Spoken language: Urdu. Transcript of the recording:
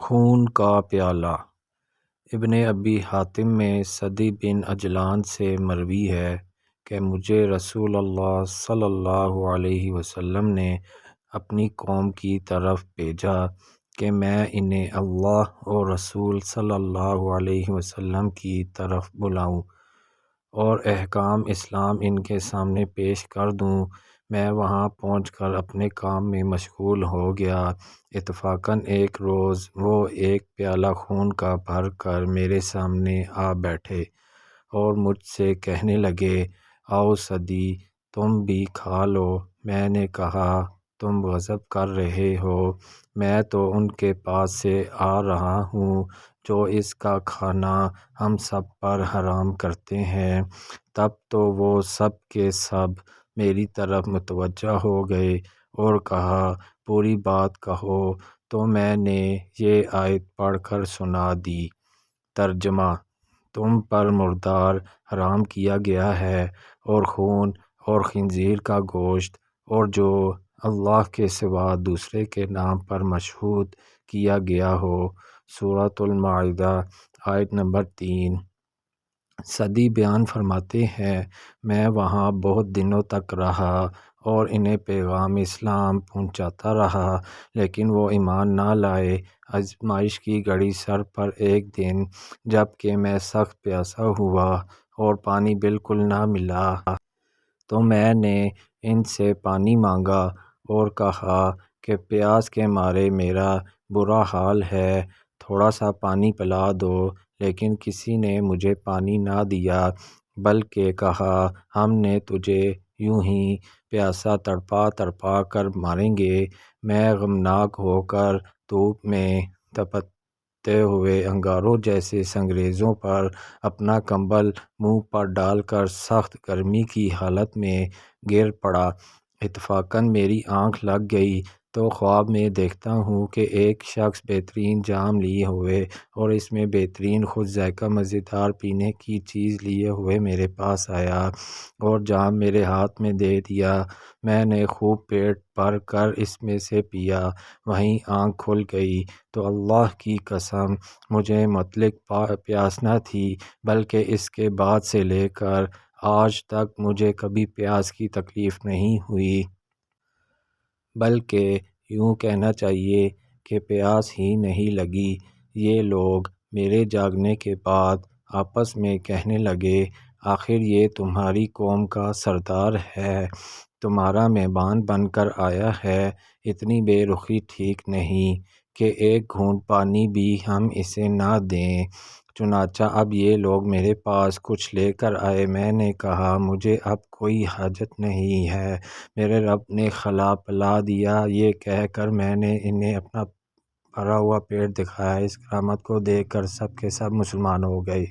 خون کا پیالہ۔ ابن ابی حاتم میں سدی بن عجلان سے مروی ہے کہ مجھے رسول اللہ صلی اللہ علیہ وسلم نے اپنی قوم کی طرف بھیجا کہ میں انہیں اللہ اور رسول صلی اللہ علیہ وسلم کی طرف بلاؤں اور احکام اسلام ان کے سامنے پیش کر دوں۔ میں وہاں پہنچ کر اپنے کام میں مشغول ہو گیا۔ اتفاقاً ایک روز وہ ایک پیالہ خون کا بھر کر میرے سامنے آ بیٹھے اور مجھ سے کہنے لگے، آؤ سدی، تم بھی کھا لو۔ میں نے کہا، تم غضب کر رہے ہو، میں تو ان کے پاس سے آ رہا ہوں جو اس کا کھانا ہم سب پر حرام کرتے ہیں۔ تب تو وہ سب کے سب میری طرف متوجہ ہو گئے اور کہا، پوری بات کہو۔ تو میں نے یہ آیت پڑھ کر سنا دی۔ ترجمہ: تم پر مردار حرام کیا گیا ہے اور خون اور خنزیر کا گوشت اور جو اللہ کے سوا دوسرے کے نام پر مشہود کیا گیا ہو۔ سورۃ المائدہ آیت نمبر 3۔ سدی بیان فرماتے ہیں، میں وہاں بہت دنوں تک رہا اور انہیں پیغام اسلام پہنچاتا رہا، لیکن وہ ایمان نہ لائے۔ آزمائش کی گھڑی سر پر ایک دن جب کہ میں سخت پیاسا ہوا اور پانی بالکل نہ ملا، تو میں نے ان سے پانی مانگا اور کہا کہ پیاس کے مارے میرا برا حال ہے، تھوڑا سا پانی پلا دو۔ لیکن کسی نے مجھے پانی نہ دیا، بلکہ کہا، ہم نے تجھے یوں ہی پیاسا تڑپا تڑپا کر ماریں گے۔ میں غمناک ہو کر دھوپ میں تپتے ہوئے انگاروں جیسے سنگریزوں پر اپنا کمبل منہ پر ڈال کر سخت گرمی کی حالت میں گر پڑا۔ اتفاقاً میری آنکھ لگ گئی تو خواب میں دیکھتا ہوں کہ ایک شخص بہترین جام لیے ہوئے اور اس میں بہترین خوش ذائقہ مزیدار پینے کی چیز لیے ہوئے میرے پاس آیا اور جام میرے ہاتھ میں دے دیا۔ میں نے خوب پیٹ بھر کر اس میں سے پیا۔ وہیں آنکھ کھل گئی تو اللہ کی قسم مجھے مطلق پیاس نہ تھی، بلکہ اس کے بعد سے لے کر آج تک مجھے کبھی پیاس کی تکلیف نہیں ہوئی، بلکہ یوں کہنا چاہیے کہ پیاس ہی نہیں لگی۔ یہ لوگ میرے جاگنے کے بعد آپس میں کہنے لگے، آخر یہ تمہاری قوم کا سردار ہے، تمہارا مہمان بن کر آیا ہے، اتنی بے رخی ٹھیک نہیں کہ ایک گھونٹ پانی بھی ہم اسے نہ دیں۔ چنانچہ اب یہ لوگ میرے پاس کچھ لے کر آئے۔ میں نے کہا، مجھے اب کوئی حاجت نہیں ہے، میرے رب نے کھلا پلا دیا۔ یہ کہہ کر میں نے انہیں اپنا بھرا ہوا پیٹ دکھایا۔ اس کرامت کو دیکھ کر سب کے سب مسلمان ہو گئے۔